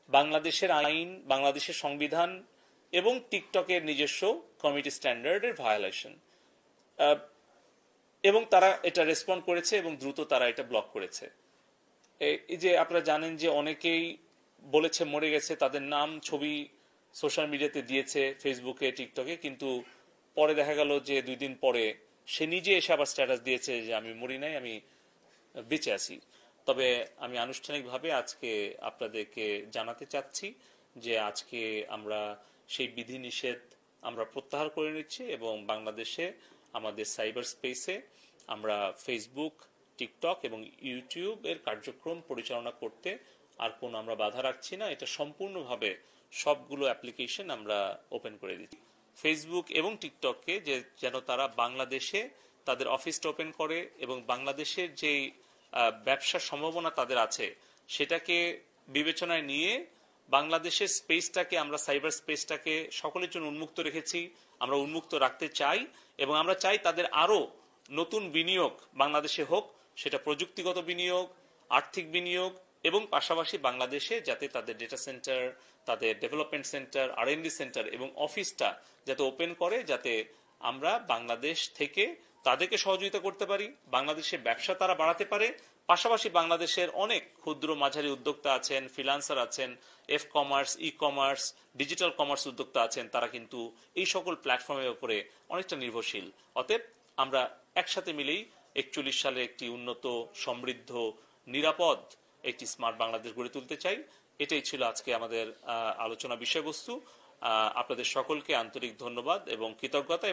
বাংলাদেশের আইন, বাংলাদেশের সংবিধান এবং টিকটকের নিজস্ব কমিউনিটি স্ট্যান্ডার্ডের ভায়োলেশন, এবং তারা এটা রেসপন্ড করেছে এবং দ্রুত তারা এটা ব্লক করেছে। এই যে আপনারা জানেন যে অনেকেই বলেছে মরে গেছে, তাদের নাম ছবি সোশ্যাল মিডিয়াতে দিয়েছে, ফেসবুকে, টিকটকে, কিন্তু পরে দেখা গেল যে 2 দিন পরে সে নিজে এসে আবার স্ট্যাটাস দিয়েছে যে আমি মরি নাই, আমি বেঁচে আছি। তবে আমি আনুষ্ঠানিকভাবে আজকে আপনাদেরকে জানাতে চাচ্ছি যে আজকে আমরা সেই বিধিনিষেধ আমরা প্রত্যাহার করে নিচ্ছি এবং বাংলাদেশে আমাদের সাইবার স্পেসে আমরা ফেসবুক, টিকটক এবং ইউটিউব এর কার্যক্রম পরিচালনা করতে আর কোনো আমরা বাধা রাখছি না। এটা সম্পূর্ণভাবে সবগুলো অ্যাপ্লিকেশন আমরা ওপেন করে দিচ্ছি। ফেসবুক এবং টিকটককে যেন তারা বাংলাদেশে তাদের অফিসটা ওপেন করে এবং বাংলাদেশের যে ব্যবসার সম্ভাবনা তাদের আছে সেটাকে বিবেচনায় নিয়ে বাংলাদেশের স্পেসটাকে, আমরা সাইবার স্পেসটাকে সকলের জন্য উন্মুক্ত রেখেছি, আমরা উন্মুক্ত রাখতে চাই এবং আমরা চাই তাদের আরো নতুন বিনিয়োগ বাংলাদেশে হোক, সেটা প্রযুক্তিগত বিনিয়োগ, আর্থিক বিনিয়োগ, এবং পাশাপাশি বাংলাদেশে যাতে তাদের ডেটা সেন্টার, তাদের ডেভেলপমেন্ট সেন্টার, R&D সেন্টার এবং অফিসটা যাতে ওপেন করে, যাতে আমরা বাংলাদেশ থেকে তাদেরকে সহযোগিতা করতে পারি, বাংলাদেশের ব্যবসা তারা বাড়াতে পারে। পাশাপাশি বাংলাদেশের অনেক ক্ষুদ্র মাঝারি উদ্যোক্তা আছেন, ফ্রিল্যান্সার আছেন, কমার্স, কমার্স, ডিজিটাল কমার্স উদ্যোক্তা আছেন, তারা কিন্তু এই সকল প্ল্যাটফর্মের উপরে অনেকটা নির্ভরশীল। অতএব আমরা একসাথে মিলেই 41 সালে একটি উন্নত, সমৃদ্ধ, নিরাপদ একটি স্মার্ট বাংলাদেশ গড়ে তুলতে চাই। এটাই ছিল আজকে আমাদের আলোচনা বিষয়বস্তু। আপনাদের সকলকে আন্তরিক ধন্যবাদ এবং কৃতজ্ঞতা।